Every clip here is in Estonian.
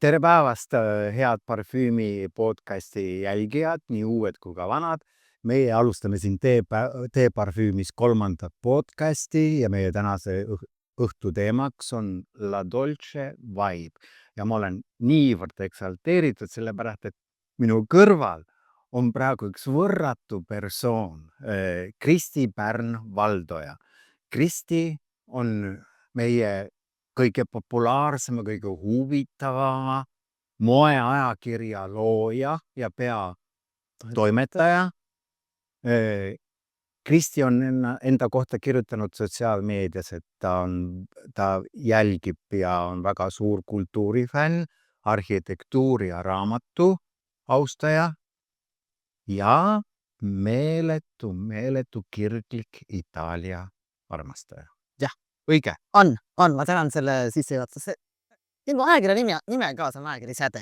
Tere päevast, head parfüümi podcasti jälgijad, nii uued kui ka vanad. Meie alustame siin T-parfüümis 3. podcasti ja meie tänase õhtu teemaks on La Dolce Vibe. Ja ma olen niivõrd eksalteeritud sellepärast, et minu kõrval on praegu üks võrratu persoon, Kristi Pärn-Valdoja. Kristi on meie kõige populaarsema, kõige huvitavama moeajakirja looja ja peatoimetaja. Kristi on enda kohta kirjutanud sotsiaalmeedias, et ta jälgib ja on väga suur kultuurifänn, arhitektuuri ja raamatu austaja ja meeletu kirglik Itaalia armastaja. Jah. Õige? On, ma tänan selle sissejuhatuse. Sinu ajakirja nime ka, see on ajakiri Säde.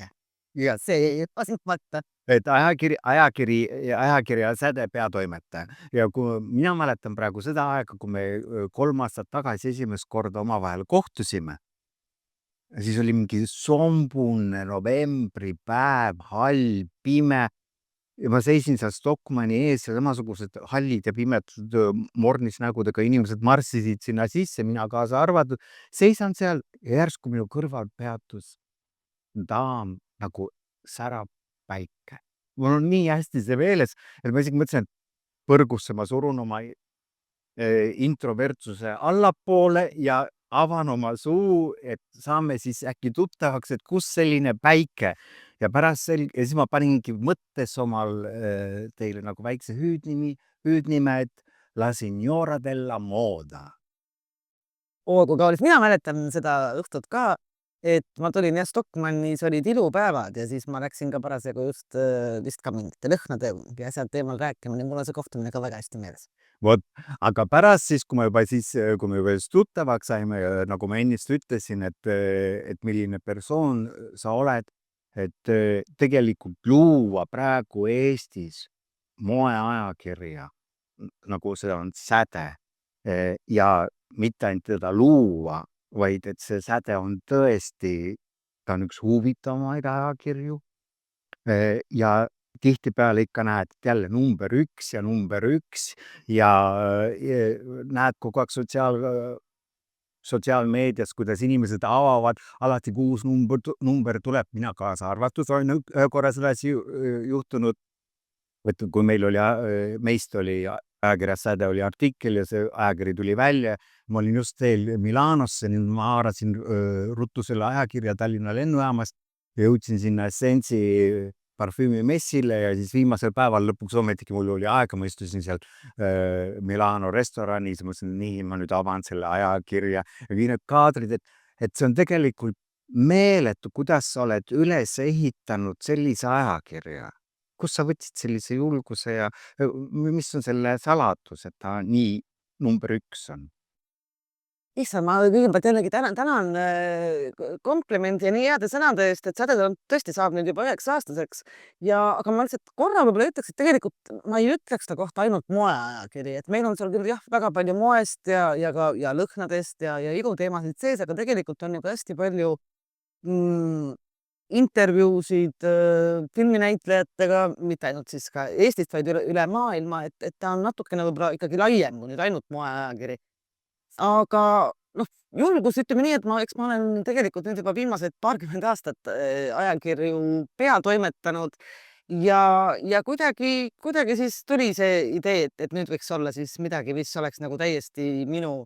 Ja see pasin mõtta. Et ajakirja Säde peatoimetaja. Ja kui mina mäletan praegu seda aega, kui me 3 aastat tagasi esimest korda omavahel kohtusime, siis oli mingi sombune novembripäev, hall, pime. Ja ma seisin seal Stockmanni ees ja samasugused hallid ja pimetud mornis nägudega inimesed marssisid sinna sisse, mina kaasa arvatud. Seisan seal ja järsku minu kõrval peatus daam nagu särab päike. Mul on nii hästi see meeles, et ma isegi mõtlesin, et põrgusse ma surun oma introvertsuse allapoole ja avan oma suu, et saame siis äkki tuttavaks, et kus selline päike. Ja pärast ja siis ma paningi mõttes omal teile nagu väikse hüüdnime, et La Signora della Moda. Kui kaunis. Mina mäletan seda õhtut ka, et ma tulin Stockmannis, olid ilupäevad ja siis ma läksin ka parasjagu just vist ka mingite lõhnade ja asjad teemal rääkima, mul on see kohtumine ka väga hästi meeles. Vot, aga pärast siis, kui me juba tuttavaks saime, nagu ma ennist ütlesin, et milline persoon sa oled, et tegelikult luua praegu Eestis moeajakirja, nagu see on Säde, ja mitte ainult teda luua, vaid et see Säde on tõesti, ta on üks huvitavamaid ajakirju ja tihtipeale ikka näed jälle number 1 ja näed kogu aeg sotsiaalmeedias, kuidas inimesed avavad, alati kui uus number tuleb, mina kaasa arvatud, olen ühe korra seda juhtunud, et kui meist oli ajakirjas Säde oli artikkel ja see ajakiri tuli välja, ma olin just teel Milanosse, nüüd ma haarasin ruttu selle ajakirja Tallinna lennujaamast ja jõudsin sinna Essensi parfüümimessile ja siis viimasel päeval lõpuks ometigi mul oli aega, ma istusin seal Milano restoranis, mõtlesin, nii, ma nüüd avan selle ajakirja ja need kaadrid, et see on tegelikult meeletu, kuidas sa oled üles ehitanud sellise ajakirja. Kus sa võtsid sellise julguse ja mis on selle salatus, et ta nii number 1 on? Issand, ma kõigepealt jällegi tänan komplimendi ja nii heade sõnade eest, et Säde tõesti saab nüüd juba 9-aastaseks. Aga ma lihtsalt korra võib-olla ütleks, et tegelikult ma ei ütleks ta kohta ainult moeajakiri, et meil on seal küll jah, väga palju moest ja lõhnadest ja iluteemasid sees, aga tegelikult on ju ka hästi palju intervjuusid filminäitlejatega, mitte ainult siis ka Eestist, vaid üle maailma, et ta on natukene võib-olla ikkagi laiem kui nüüd ainult moeajakiri. Aga julgus, ütleme nii, et eks ma olen tegelikult nüüd juba viimased 20 aastat ajakirju peatoimetanud ja kuidagi siis tuli see idee, et nüüd võiks olla siis midagi, mis oleks nagu täiesti minu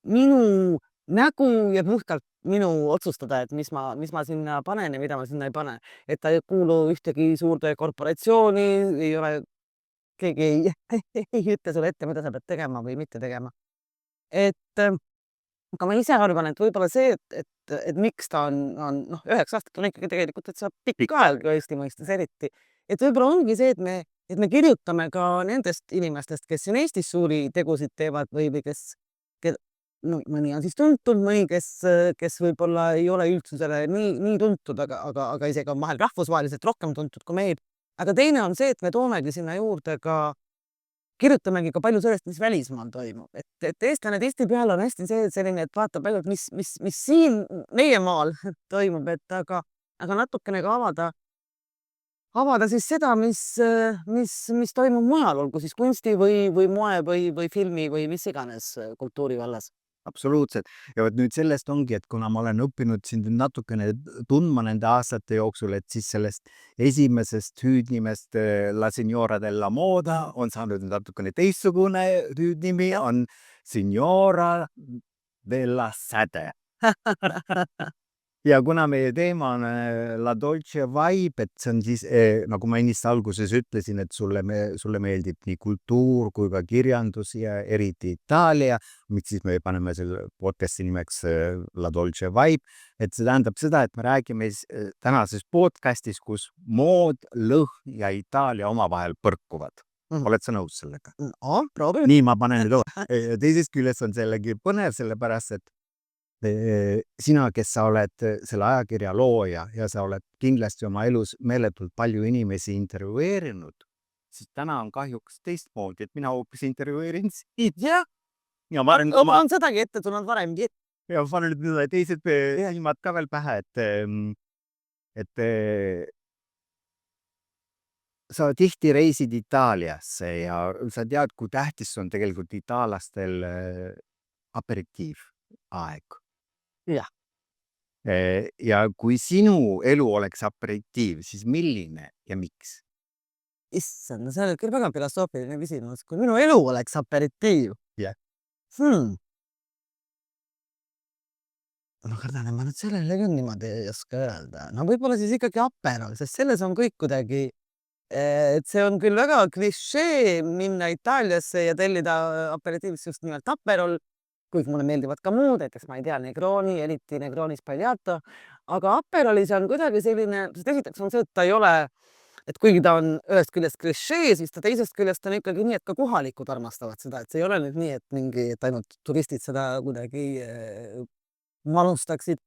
nägu ja puhtalt minu otsustada, et mis ma sinna panen ja mida ma sinna ei pane. Et ta ei kuulu ühtegi suurde korporatsiooni, ei ole, keegi ei ütle sulle ette, mida sa pead tegema või mitte tegema. Aga ma ise arvan, et võib-olla see, et miks ta on 9 aastat on ikkagi tegelikult, et sa pikk aeg Eesti mõistes eriti. Et võib-olla ongi see, et me kirjutame ka nendest inimestest, kes siin Eestis suuri tegusid teevad või mõni on siis tuntud, mõni, kes võib-olla ei ole üldsusele nii tuntud, aga isegi on vahel rahvusvaheliselt rohkem tuntud kui meil. Aga teine on see, et me toomegi sinna juurde kirjutamegi ka palju sellest, mis välismaal toimub. Et eestlane tihtipeale on hästi selline, et vaatab ainult, mis siin meie maal toimub, aga aga natukene ka avada siis seda, mis toimub mujal, olgu siis kunsti või moe või filmi või mis iganes kultuuri vallas. Absoluutselt. Ja vot nüüd sellest ongi, et kuna ma olen õppinud sind natukene tundma nende aastate jooksul, et siis sellest esimesest hüüdnimest La Signora della Moda on saanud natukene teistsugune hüüdnimi, on Signora della Säde. Ja kuna meie teema on La Dolce Vibe, et see on siis, nagu ma ennist alguses ütlesin, et sulle meeldib nii kultuur kui ka kirjandus ja eriti Itaalia, miks siis me paneme selle podcasti nimeks La Dolce Vibe, et see tähendab seda, et me räägime tänases podcastis, kus mood, lõhn ja Itaalia omavahel põrkuvad. Oled sa nõus sellega? No, proovi. Nii ma panen nüüd teisest küljest on sellegi põnev, sellepärast, et sina, kes sa oled selle ajakirja looja ja sa oled kindlasti oma elus meeletult palju inimesi intervjueerinud, siis täna on kahjuks teistmoodi, et mina hoopis intervjueerin siit. Jah, Ja ma on sedagi ette tulnud varemgi. Ja ma panen nüüd teised silmad ka veel pähe, et sa tihti reisid Itaaliasse ja sa tead, kui tähtis on tegelikult itaallastel aperitiivaeg. Jah. Ja kui sinu elu oleks aperitiiv, siis milline ja miks? Issand, see on küll väga filosoofiline küsimus. Kui minu elu oleks aperitiiv. Jah. No kardan, ma nüüd sellele küll niimoodi ei oska öelda. No võib-olla siis ikkagi Aperol, sest selles on kõik kuidagi, et see on küll väga klišee minna Itaaliasse ja tellida aperitiivist just nimelt Aperol, kuigi mulle meeldivad ka muud, näiteks ma ei tea, Negroni, eriti Negroni Sbagliato, aga Aperolis on kuidagi selline, esiteks on see, et ta ei ole, et kuigi ta on ühest küljest klišee, siis ta teisest küljest on ikkagi nii, et ka kohalikud armastavad seda, et see ei ole nüüd nii, et ainult turistid seda kuidagi manustaksid.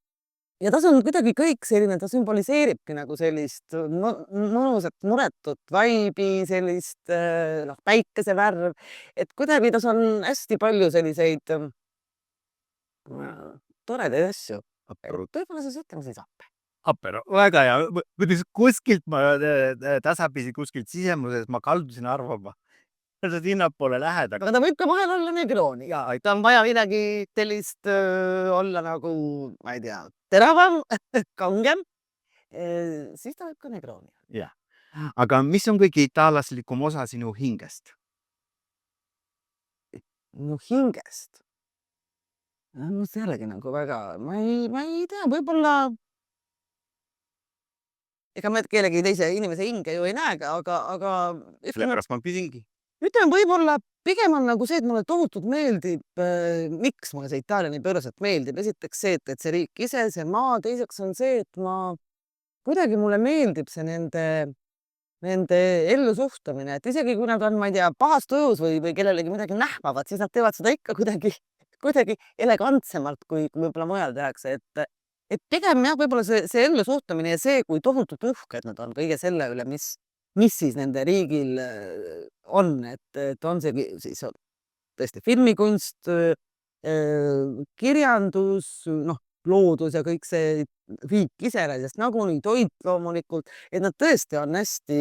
Ja tas on kuidagi kõik selline, ta sümboliseeribki nagu sellist mõnusat, muretut vaibi, sellist päikesevärv, et kuidagi tas on hästi palju selliseid toredaid asju. Võib-olla siis ütleme siis Aper. Apero, väga hea. Kuskilt ma tasapisi kuskilt sisemuses ma kaldusin arvama. Sa sinnapoole lähed, aga ta võib ka vahel olla Negroni. Ja, ta on vaja midagi sellist olla nagu, ma ei tea, teravam, kangem. Siis ta võib ka Negroni. Jah. Aga mis on kõige itaalaslikum osa sinu hingest? No hingest? No see jällegi nagu väga, ma ei tea, võib-olla ega me kellegi teise inimese hinge ju ei näe, aga Sellepärast ma küsingi. Ütleme, võib-olla pigem on nagu see, et mulle tohutult meeldib, miks mulle see Itaalia nii pööraselt meeldib. Esiteks see, et see riik ise, see maa, teiseks on see, et kuidagi mulle meeldib see nende ellusuhtumine, et isegi kui nad on, ma ei tea, pahas tujus või kellelegi midagi nähvavad, siis nad teevad seda ikka kuidagi elegantsemalt, kui võib-olla mujal tehakse, et pigem jah, võib-olla see ellusuhtumine ja see, kui tohutult uhked nad on kõige selle üle, mis siis nende riigil on, et on see siis tõesti filmikunst, kirjandus, loodus ja kõik see riik iseenesest nagunii, toit loomulikult, et nad tõesti on hästi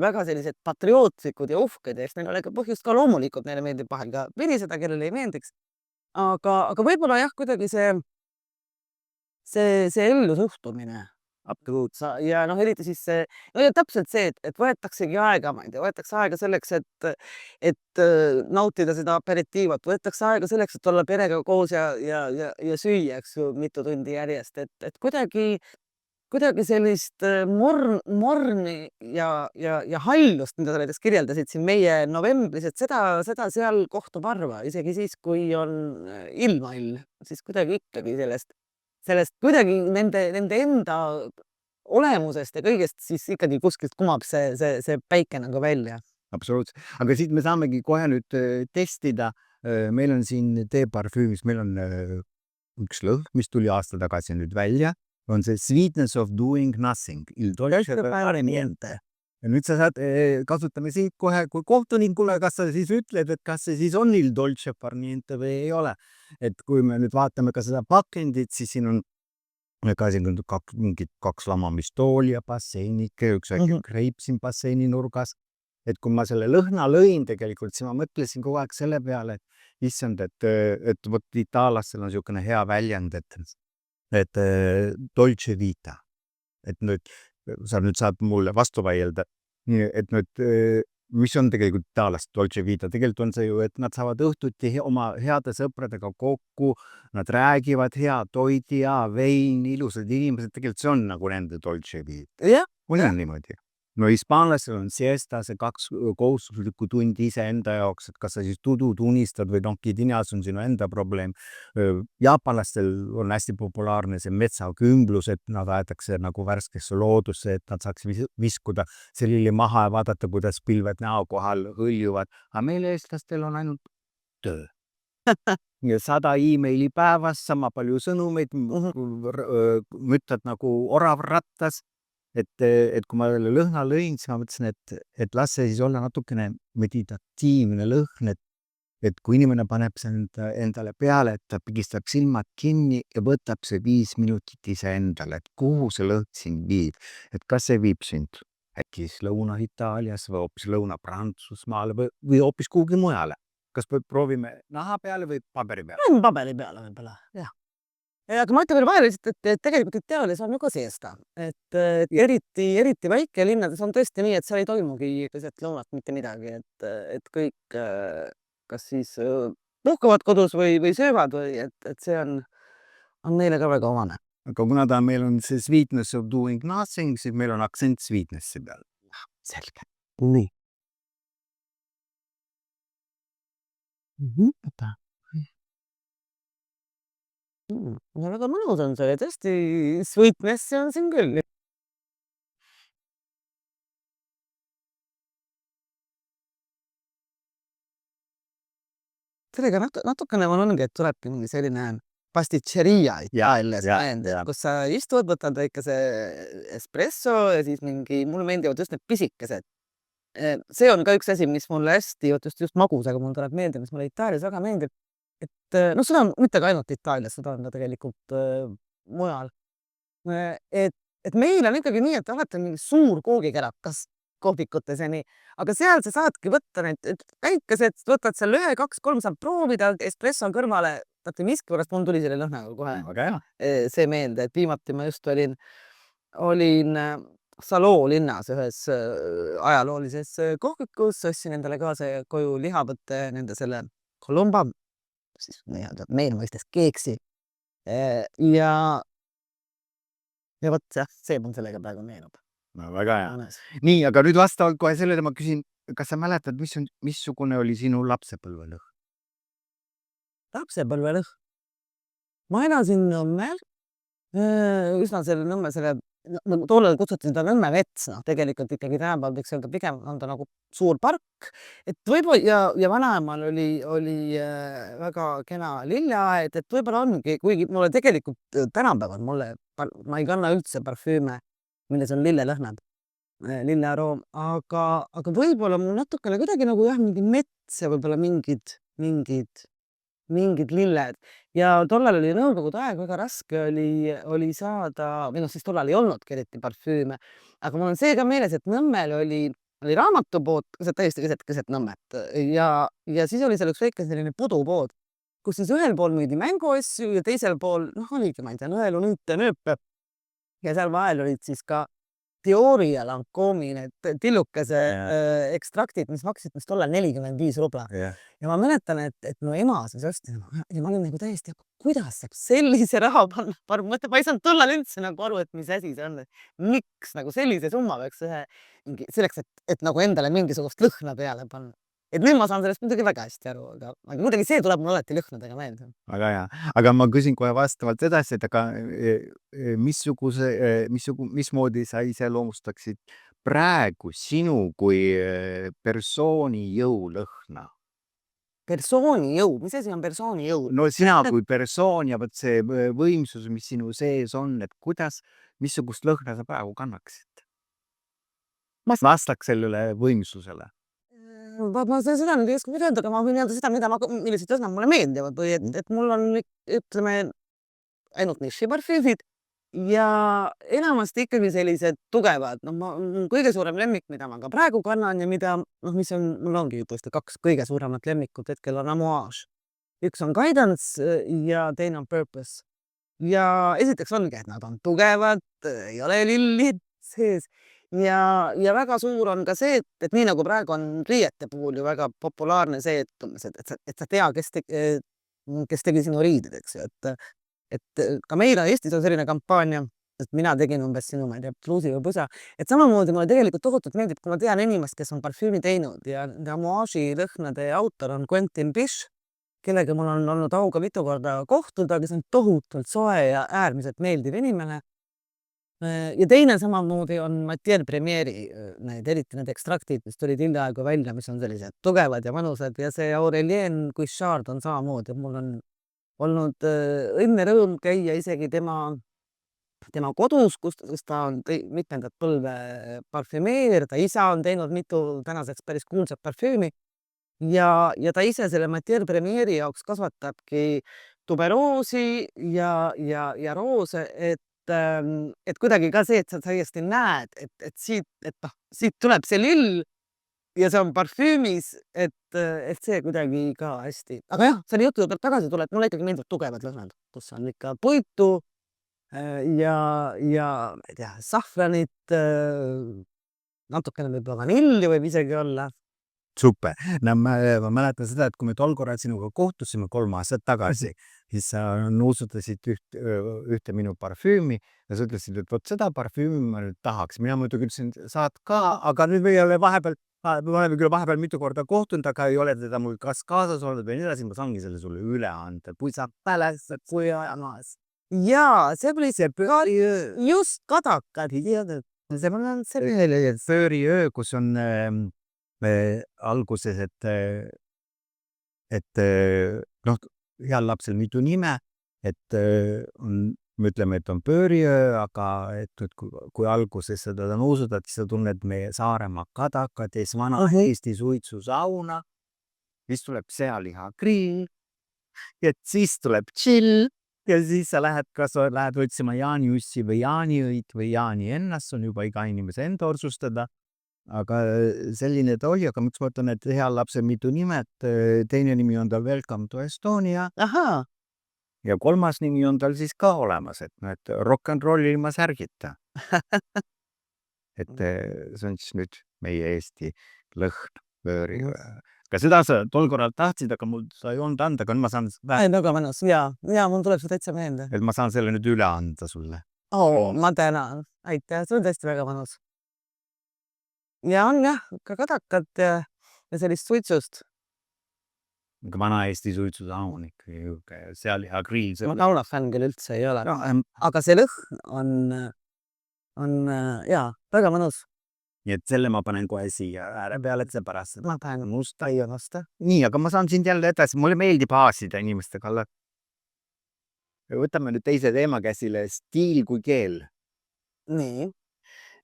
väga sellised patriootlikud ja uhked ja eks neil ole ka põhjust ka loomulikult, neile meeldib vahel ka viriseda, kellele ei meeldiks. Aga võib-olla jah, kuidagi see ellusuhtumine. Absoluutselt. Ja eriti siis see, ja täpselt see, et võetaksegi aega, ma ei tea, võetakse aega selleks, et nautida seda aperitiivat, võetakse aega selleks, et olla perega koos ja süüa, eks ju, mitu tundi järjest, et kuidagi sellist morni ja hallust, mida sa näiteks kirjeldasid siin meie novembris, et seda seal kohtub harva, isegi siis, kui on ilmaill, siis kuidagi ikkagi sellest kuidagi nende enda olemusest ja kõigest siis ikkagi kuskilt kumab see päike nagu välja. Absoluutselt. Aga siit me saamegi kohe nüüd testida. Meil on siin T-parfüümis, meil on üks lõhn, mis tuli aasta tagasi nüüd välja, on see Sweetness of Doing Nothing. Ja nüüd sa saad, kasutame siit kohe, kui kohtunikule, kas sa siis ütled, et kas see siis on il dolce far niente või ei ole. Et kui me nüüd vaatame ka seda pakendit, siis siin on ka siin on mingid 2 lamamistooli ja basseinike, üks väike kreip siin basseini nurgas. Et kui ma selle lõhna lõin tegelikult, siis ma mõtlesin kogu aeg selle peale, et issand, et vot itaallastel on niisugune hea väljend, et dolce vita. Et nüüd sa saad mulle vastu vaielda. Et nüüd, mis on tegelikult itaallast dolce vita? Tegelikult on see ju, et nad saavad õhtuti oma heade sõpradega kokku, nad räägivad hea toidi ja vein, ilusad inimesed, tegelikult see on nagu nende dolce vita. jah, On niimoodi. No hispaanlastel on siesta, see 2 kohustuslikku tundi iseenda jaoks, et kas sa siis tunistad või tinas on sinu enda probleem. Jaapanlastel on hästi populaarne see metsakümblus, et nad aetakse nagu värskesse loodusse, et nad saaks viskuda selili maha ja vaadata, kuidas pilved näo kohal hõljuvad. Aga meil eestlastel on ainult töö. 100 emaili päevas, sama palju sõnumeid, müttad nagu orav rattas. Et kui ma lõhna lõin, siis ma mõtlesin, et las see siis olla natukene meditatiivne lõhn, et kui inimene paneb endale peale, et ta pigistab silmad kinni ja võtab see 5 minutit ise endale, et kuhu see lõhn sind viib, et kas see viib sind äkki Lõuna-Itaalias või hoopis Lõuna-Prantsusmaale või hoopis kuhugi mujale. Kas proovime naha peale või paberi peale? Paberi peale võib-olla, jah. Aga ma ütlen veel vahele lihtsalt, et tegelikult Itaalias on ju ka siesta. Et eriti väikelinnades on tõesti nii, et seal ei toimugi keset lõunat mitte midagi, et kõik kas siis puhkavad kodus või söövad või et see on neile ka väga omane. Aga kuna meil on see sweetness of doing nothing, siis meil on aktsent sweetnessi peal. Selge. Nii. Väga mõnus on see, tõesti sweetnessi on siin küll. Sellega natukene mul ongi, et tulebki mingi selline pasticceria Itaalias meelde, kus sa istud, võtad väikese espresso ja siis mulle meeldivad just need pisikesed. See on ka üks asi, mis mulle hästi, just magusaga mul tuleb meelde, mis mulle Itaalias väga meeldib. Et seda on mitte ka ainult Itaalias, seda on ka tegelikult mujal. Et meil on ikkagi nii, et alati on mingi suur koogikerakas kohvikutes ja nii, aga seal sa saadki võtta need väikesed, võtad seal 1, 2, 3, saab proovida espresso kõrvale, miskipärast mul tuli selle lõhnaga kohe see meelde, et viimati ma just olin Saloo linnas ühes ajaloolises kohvikus, ostsin endale kaasa koju lihavõtte nende selle kolumba, siis meie mõistes keeksi ja vot jah, see mul sellega praegu meenub. No väga hea. Nii, aga nüüd vastavalt kohe sellele ma küsin, kas sa mäletad, missugune oli sinu lapsepõlvelõhn? Lapsepõlvelõhn? Ma elasin Nõmmel, üsna selle Nõmme tollal kutsuti seda Nõmme mets, tegelikult ikkagi tänapäeval võiks öelda pigem on ta nagu suur park, et võib-olla ja vanaemal oli väga kena lilleaed, et võib-olla ongi, kuigi mulle tegelikult tänapäeval ma ei kanna üldse parfüüme, milles on lillelõhnad, lillearoom, aga võib-olla mul natukene kuidagi nagu jah, mingi mets ja võib-olla mingid lilled ja tollal oli nõukogude aeg, väga raske oli saada, või siis tollal ei olnudki eriti parfüüme, aga mul on see ka meeles, et Nõmmel oli raamatupood, täiesti keset Nõmmet ja siis oli seal üks väike selline pudupood, kus siis ühel pool müüdi mänguasju ja teisel pool, oligi, ma ei tea, nõelunüüte, nööpe ja seal vahel olid siis ka Diori ja Lancôme'i need tillukese ekstraktid, mis maksid tollal 45 rubla. Ja ma mäletan, et mu ema siis ostis ja ma olin nagu täiesti, kuidas saab sellise raha panna? Ma ei saanud tollal üldse nagu aru, et mis asi see on. Miks nagu sellise summa peaks selleks, et nagu endale mingisugust lõhna peale panna. Et nüüd ma saan sellest muidugi väga hästi aru, aga muidugi see tuleb mul alati lõhnadega meelde. Väga hea. Aga ma küsin kohe vastavalt edasi, et aga mismoodi sa iseloomustaksid praegu sinu kui persooni jõulõhna? Persooni jõu? Mis asi on persooni jõu? No sina kui persoon ja võt see võimsus, mis sinu sees on, et missugust lõhna sa praegu kannaksid? Vastaks sellele võimsusele. Ma seda nüüd ei oska öelda, aga ma võin öelda seda, millised lõhnad mulle meeldivad või et mul on, ütleme, ainult nišiparfüümid ja enamasti ikkagi sellised tugevad, mu kõige suurem lemmik, mida ma ka praegu kannan ja mida, mis on, mul ongi tõesti 2 kõige suuremat lemmikut hetkel on Amouage. Üks on Guidance ja teine on Purpose. Ja esiteks ongi, et nad on tugevad, ei ole lilli sees ja väga suur on ka see, et nii nagu praegu on riiete puhul ju väga populaarne see, et sa tea, kes tegi sinu riided, eks ju, et ka meil Eestis on selline kampaania, et mina tegin umbes sinu, ma ei tea, pluusi või põsa, et samamoodi mulle tegelikult tohutult meeldib, kui ma tean inimest, kes on parfüümi teinud ja Amouage'i lõhnade autor on Quentin Bish, kellega mul on olnud au ka mitu korda kohtuda, kes on tohutult soe ja äärmiselt meeldiv inimene. Ja teine samamoodi on Matière Premiere'i eriti need ekstraktid, mis tulid hiljaaegu välja, mis on sellised tugevad ja mõnusad ja see Aurélien Guichard on samamoodi, mul on olnud õnne rõõm käia isegi tema kodus, kus ta on mitmendat põlve parfümeer, ta isa on teinud mitu tänaseks päris kuulsat parfüümi ja ta ise selle Matière Premiere'i jaoks kasvatabki tuberoosi ja roose, et kuidagi ka see, et sa täiesti näed, et siit tuleb see lill ja see on parfüümis, et see kuidagi ka hästi. Aga jah, selle jutu pealt tagasi tuleb, mulle ikkagi meeldivad tugevad lõhnad, kus on ikka puitu ja ma ei tea, sahvranit, natukene võib-olla vanilli võib isegi olla. Super. No ma mäletan seda, et kui me tol korral sinuga kohtusime 3 aastat tagasi, siis sa nuusutasid ühte minu parfüümi ja sa ütlesid, et vot seda parfüümi ma nüüd tahaks. Mina muidugi ütlesin, saad ka, aga nüüd me ei ole me oleme küll vahepeal mitu korda kohtunud, aga ei ole teda mul kas kaasas olnud või nii edasi, ma saangi selle sulle üle anda. Kui sa pälestad, kui ajamas. Jaa, see oli see just kadakad. See on selline Fööriöö, kus on alguses, et noh, heal lapsel mitu nime, et me ütleme, et on pööriöö, aga et kui alguses seda nuusutad, siis sa tunned meie Saaremaa kadakat ja siis vana Eesti suitsusauna, siis tuleb sealiha grill ja siis tuleb chill ja siis sa lähed otsima Jaani Ussi või Jaani õit või Jaani ennast, on juba iga inimese enda otsustada. Aga selline ta oli, aga miks ma ütlen, et heal lapsel mitu nimet, teine nimi on tal Welcome to Estonia. Ahaa. Ja 3. nimi on tal siis ka olemas, et rock and roll ilma särgita. Et see on siis nüüd meie Eesti lõhn, pööri. Ka seda sa tol korral tahtsid, aga mul sa ei olnud anda, aga nüüd ma saan väga mõnus, jaa, mul tuleb see täitsa meelde. et ma saan selle nüüd üle anda sulle. Ma tänan, aitäh, see on tõesti väga mõnus. Ja on jah, ka kadakad ja sellist suitsust. Vana Eesti suitsusaun ikkagi, sealiha grill. Ma laulafänn küll üldse ei ole, No, aga see lõhn on jaa, väga mõnus. nii et selle ma panen kohe siia ääre peale, et see pärast Ma panen musta iionasta. Nii, aga ma saan sind jälle edasi, mulle meeldib haasida inimeste kallal. Võtame nüüd teise teema käsile, stiil kui keel. Nii.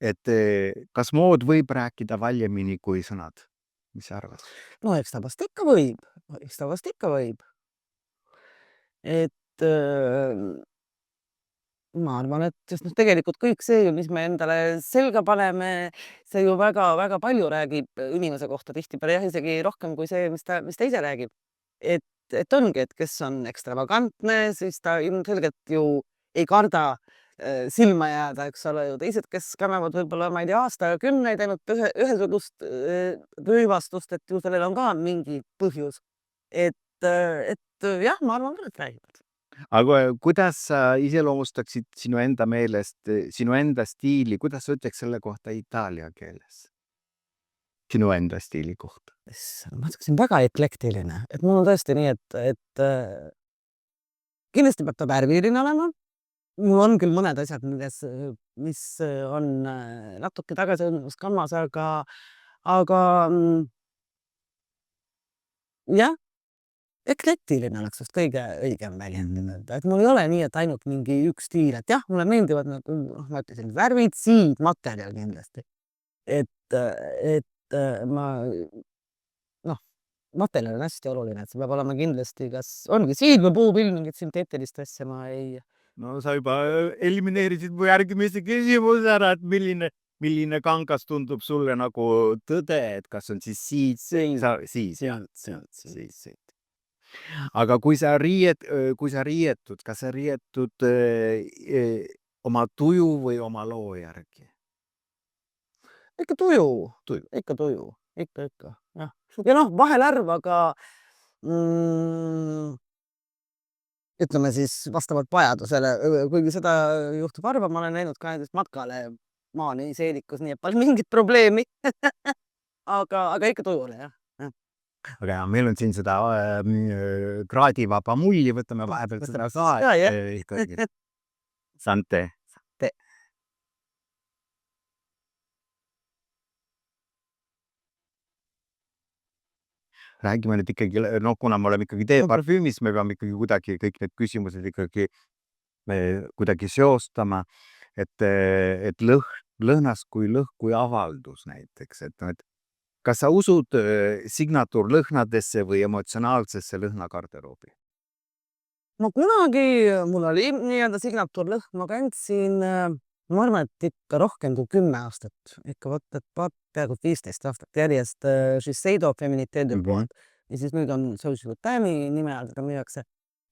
Et kas mood võib rääkida valjemini kui sõnad? Mis sa arvad? No eks ta vast ikka võib. Et ma arvan, et tegelikult kõik see, mis me endale selga paneme, see ju väga-väga palju räägib inimese kohta tihtipeale, jah, isegi rohkem kui see, mis ta ise räägib. Et ongi, et kes on ekstravagantne, siis ta ilmselgelt ju ei karda silma jääda, eks ole ju. Teised, kes kannavad võib-olla, ma ei tea, aastakümneid ainult ühesugust rõivastust, et ju sellel on ka mingi põhjus. Et jah, ma arvan küll, et räägivad. Aga kuidas sa iseloomustaksid sinu enda meelest, sinu enda stiili, kuidas sa ütleks selle kohta itaalia keeles? Sinu enda stiili kohta? Ma ütleksin väga eklektiline, et mul on tõesti nii, et kindlasti peab ta värviline olema. Mul on küll mõned asjad, mis on natuke tagasihoidlikus kammas, aga jah, eklektiline oleks vast kõige õigem väljend. Et mul ei ole nii, et ainult mingi üks stiil, et jah, mulle meeldivad nagu, ma ütlesin, värvid, siid, materjal kindlasti. Et ma, materjal on hästi oluline, et see peab olema kindlasti, kas ongi siid või puupilv, mingit sünteetilist asja ma ei No sa juba elimineerisid mu järgmise küsimuse ära, et milline kangas tundub sulle nagu tõde, et kas on siis siis. Aga kui sa riietud, kas sa riietud oma tuju või oma loo järgi? Ikka tuju, ikka tuju, ikka, jah. Ja noh, vahelärv, aga ütleme siis vastavalt vajadusele, kuigi seda juhtub harva, ma olen läinud ka näiteks matkale maani seelikus, nii et pole mingit probleemi. aga ikka tujule, jah. Aga ja, meil on siin seda kraadivaba mulli, võtame vahepeal seda ka, ikkagi. Sante. Räägime nüüd ikkagi, noh, kuna me oleme ikkagi parfüümis, me peame ikkagi kuidagi kõik need küsimused ikkagi kuidagi seostama, et lõhnast kui avaldus näiteks, et kas sa usud signatuurlõhnadesse või emotsionaalsesse lõhnagarderoobi? Ma kunagi, mul oli nii-öelda signatuurlõhn, ma kandsin, ma arvan, et ikka rohkem kui 10 aastat, ikka peaaegu 15 aastat järjest Shiseido Feminité de Bois. Ja siis nüüd on Social Time'i nime all teda müüakse.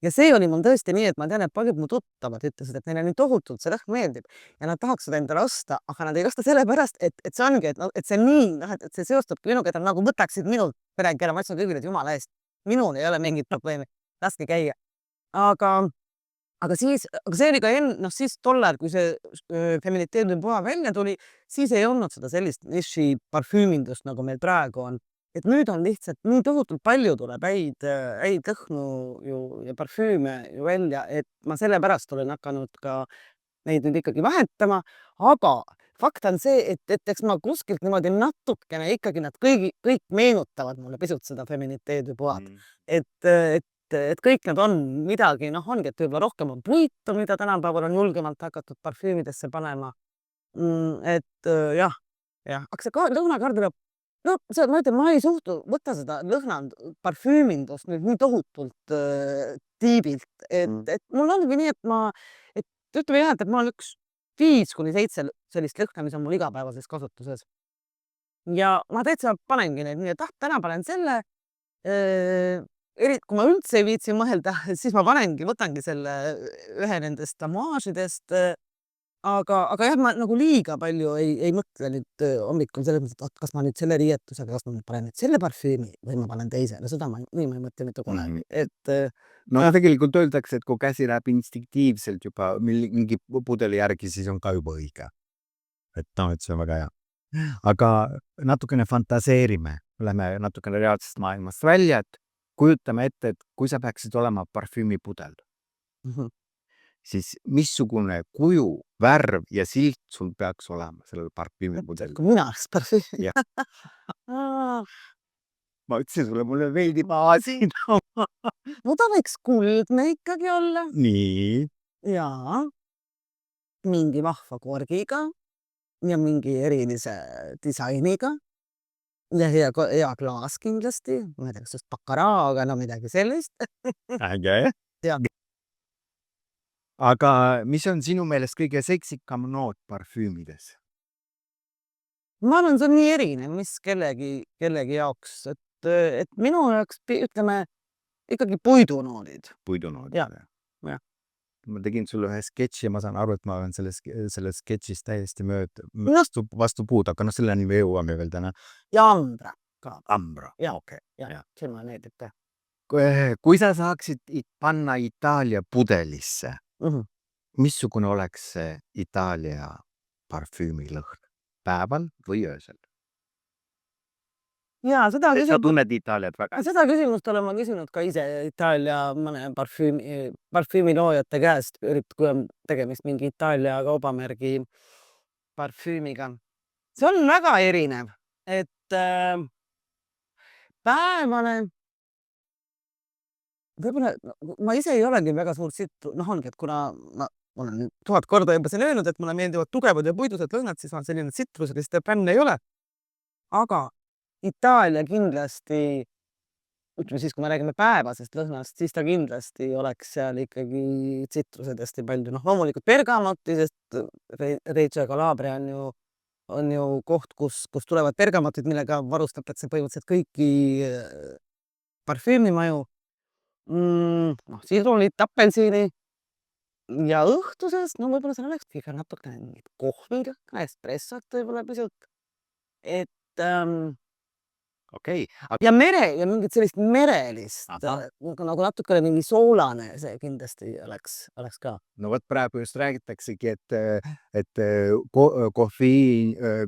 Ja see oli mul tõesti nii, et ma tean, et paljud mu tuttavad ütlesid, et neile nii tohutult see lõhn meeldib ja nad tahaks seda endale osta, aga nad ei osta sellepärast, et see ongi, et see nii, et see seostubki minuga, et nad nagu võtaksid minult peregi ära, ma ütlesin kõigile, et jumala eest, minul ei ole mingit probleemi, laske käia. Aga see oli ka siis tollal, kui see Feminité de Bois välja tuli, siis ei olnud seda sellist niši parfüümindust, nagu meil praegu on. Et nüüd on lihtsalt nii tohutult palju tuleb häid lõhnu ja parfüüme ju välja, et ma sellepärast olen hakanud ka neid nüüd ikkagi vahetama, aga fakt on see, et eks ma kuskilt niimoodi natukene ikkagi nad kõik meenutavad mulle pisut seda Feminité de Bois. Et kõik need on midagi, noh, ongi, et võib-olla rohkem on puitu, mida tänapäeval on julgemalt hakatud parfüümidesse panema. Jah, aga see lõhnagarderoob, no ma ütlen, ma ei võta seda parfüümindust nüüd nii tohutult tiibilt, et mul ongi nii, et ütleme jah, et mul on 5-7 sellist lõhna, mis on mul igapäevases kasutuses. Ja ma täitsa panengi neid nii, et täna panen selle, kui ma üldse ei viitsi mõelda, siis ma võtangi selle ühe nendest amaažidest, aga jah, ma nagu liiga palju ei mõtle nüüd hommikul selles mõttes, et kas ma nüüd selle riietusega, kas ma nüüd panen nüüd selle parfüümi või ma panen teise, no seda nii ma ei mõtle mitte kunagi, No tegelikult öeldakse, et kui käsi läheb instinktiivselt juba mingi pudeli järgi, siis on ka juba õige. Et noh, et see on väga hea. Aga natukene fantaseerime, lähme natukene reaalsest maailmast välja, et kujutame ette, et kui sa peaksid olema parfüümipudel, siis missugune kuju, värv ja silt sul peaks olema sellel parfüümipudel? kui mina oleks parfüüm. Ma ütlesin sulle, mulle meeldib aasin. No ta võiks kuldne ikkagi olla. Nii. Jaa. Mingi vahva korgiga ja mingi erilise disainiga. Ja hea klaas kindlasti. Ma ei tea, kas just Baccarat, aga no midagi sellist. Äge. Aga mis on sinu meelest kõige seksikam noot parfüümides? Ma arvan, see on nii erinev, mis kellegi jaoks, et minu jaoks, ütleme, ikkagi puidunoodid. Puidunoodid. Jah. Ma tegin sulle ühe sketši ja ma saan aru, et ma olen selles sketšis täiesti vastu puud, aga no selleni me jõuame veel täna. Ja ambra ka. Ambra, okei. Ja, see mulle meeldib ka. Kui sa saaksid panna Itaalia pudelisse, missugune oleks see Itaalia parfüümilõhn? Päeval või öösel? Jaa, Sa tunned Itaaliat väga. Seda küsimust olen ma küsinud ka ise Itaalia mõne parfüümiloojate käest, kui on tegemist mingi Itaalia kaubamärgi parfüümiga. See on väga erinev, et päevane, võib-olla ma ise ei olegi väga suur ongi, et kuna ma olen 1000 korda juba siin öelnud, et mulle meeldivad tugevad ja puidused lõhnad, siis ma selline tsitruseliste fänn ei ole. Aga Itaalia kindlasti ütleme siis, kui me räägime päevasest lõhnast, siis ta kindlasti oleks seal ikkagi tsitrused hästi palju. Noh, loomulikult bergamotti, sest Reggio Calabria on ju koht, kus tulevad bergamotid, millega varustatakse põhimõtteliselt kõiki parfüümimaju. Noh, sidrunit, apelsini ja õhtuses, no võib-olla seal olekski ka natukene mingit kohvilõhna, espressot võib-olla pisut. Et Okei. ja mingit sellist merelist, Ahah. nagu natukene mingi soolane, see kindlasti oleks ka. No vot praegu just räägitaksegi, et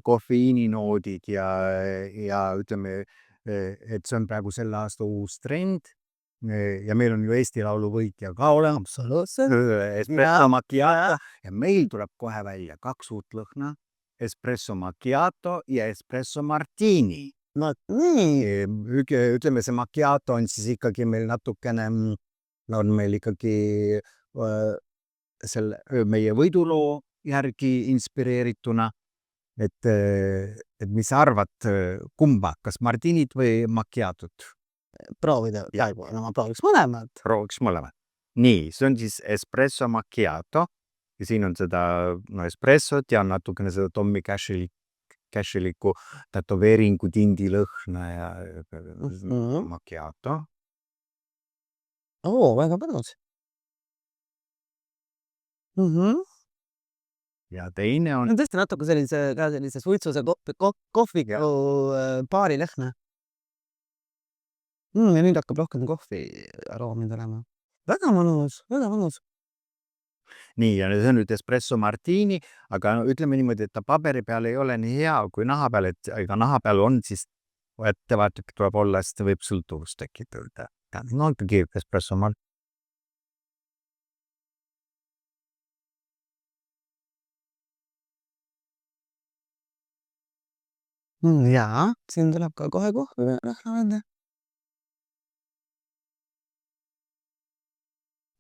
kofeiininoodid ja ütleme, et see on praegu selle aasta uus trend. Ja meil on ju Eesti Laulu võitja ka olemas. Absoluutselt. Espresso macchiato ja meil tuleb kohe välja 2 uut lõhna. Espresso macchiato ja espresso martini. No nii. Ütleme, see macchiato on siis ikkagi meil natukene, on meil ikkagi selle meie võiduloo järgi inspireerituna, et mis sa arvad, kumba, kas martinit või macchiatot? Proovida. No ma prooviks mõlemad. Prooviks mõlemad. Nii, see on siis espresso macchiato ja siin on seda espressot ja natukene seda Tommy Cashiliku tätoveeringu tindi lõhna ja macchiato. Väga põnus. Ja teine on... Tõesti natuke sellise suitsuse kohviku paari lõhna. Ja nüüd hakkab rohkem kohvi aroomid olema. Väga mõnus, väga mõnus. Nii, ja see on nüüd espresso martini, aga ütleme niimoodi, et ta paberi peal ei ole nii hea kui naha peal, et ega naha peal on siis ettevaatlik tuleb olla, sest see võib sõltuvust tekitada. No ikkagi espresso martini. Jaa, siin tuleb ka kohe kohvi lõhna välja.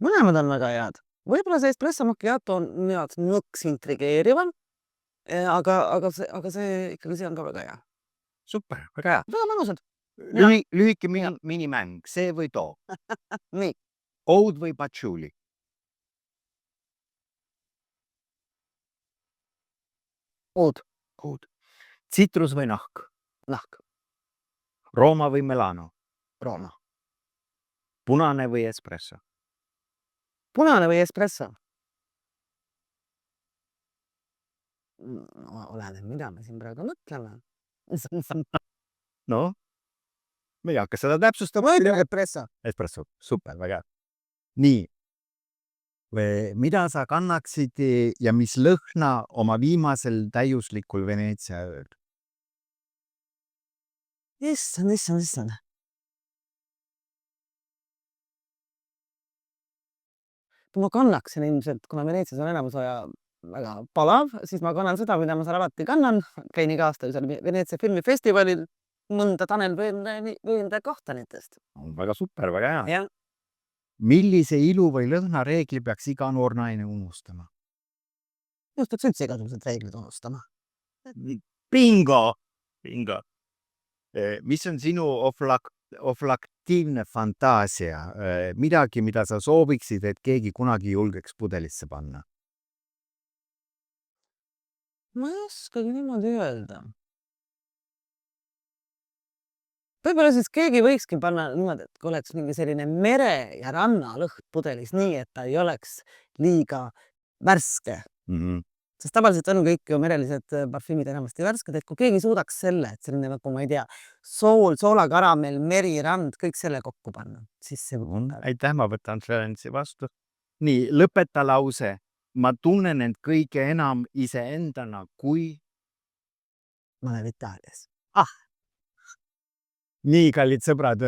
Mõlemad on väga head. Võib-olla see espresso macchiato on nõks intrigeerivam, aga see ikkagi see on ka väga hea. Super, väga hea. Väga mõnusad. Lühike minimäng, see või too. Nii. Oud või patchouli? Oud. Oud. Tsitrus või nahk? Nahk. Rooma või Melano? Rooma. Punane või espresso? Punane või espresso? Oleneb, mida me siin praegu mõtleme. No, me ei hakka seda täpsustama. Espresso. Espresso, super, väga hea. Nii, mida sa kannaksid ja mis lõhna oma viimasel täiuslikul Veneetsia ööl? Issand. Ma kannaksin ilmselt, kuna Veneetsias on enamus aja väga palav, siis ma kannan seda, mida ma seal alati kannan. Käin iga aasta seal Veneetsia filmifestivalil mõnda Tanel Vöönde kohtanitest. Väga super, väga hea. Ja. Millise ilu või lõhna reegli peaks iga noor naine unustama? Just, et üldse igasugused reeglid unustama. Bingo! Mis on sinu oflaktiivne fantaasia? Midagi, mida sa sooviksid, et keegi kunagi julgeks pudelisse panna? Ma ei oskagi niimoodi öelda. Võib-olla siis keegi võikski panna niimoodi, et kui oleks mingi selline mere- ja rannalõht pudelis nii, et ta ei oleks liiga värske. Sest tavaliselt on kõik ju merelised parfüümid enamasti värsked, et kui keegi suudaks selle, et selline nagu, ma ei tea, soolakaramell, merirand, kõik selle kokku panna, siis see on. Aitäh, ma võtan Ferenci vastu. Nii, lõpeta lause. Ma tunnen end kõige enam iseendana, kui... Ma olen Itaalias. Nii, kallid sõbrad,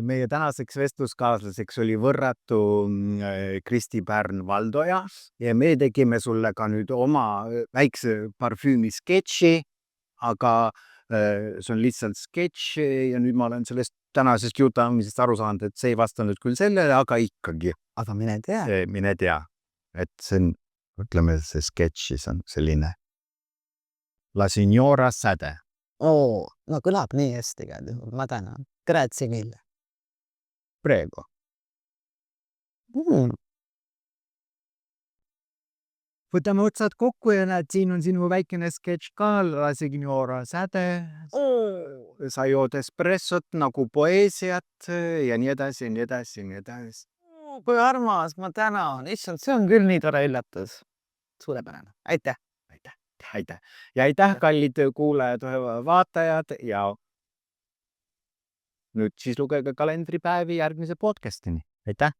meie tänaseks vestluskaaslaseks oli võrratu Kristi Pärn-Valdoja ja me tegime sulle ka nüüd oma väikse parfüümi sketši, aga see on lihtsalt sketš ja nüüd ma olen sellest tänasest jutamisest aru saanud, et see ei vastanud küll sellele, aga ikkagi. Aga mine tea. Mine tea, et see on, ütleme, see sketšis on selline La Signora Säde. No kõlab nii hästi, ma tänan. Grazie mille. Prego. Võtame otsad kokku ja näed, siin on sinu väikene sketš ka, lase Ginora säde, sa jood espressot nagu poeesiat ja nii edasi ja nii edasi ja nii edasi. Kui armas, ma tänan. Issand, see on küll nii tore üllatus. Suurepärane. Aitäh. Aitäh. Ja aitäh, kallid kuulajad, vaatajad ja nüüd siis lugege kalendripäevi järgmise podcastini. Aitäh!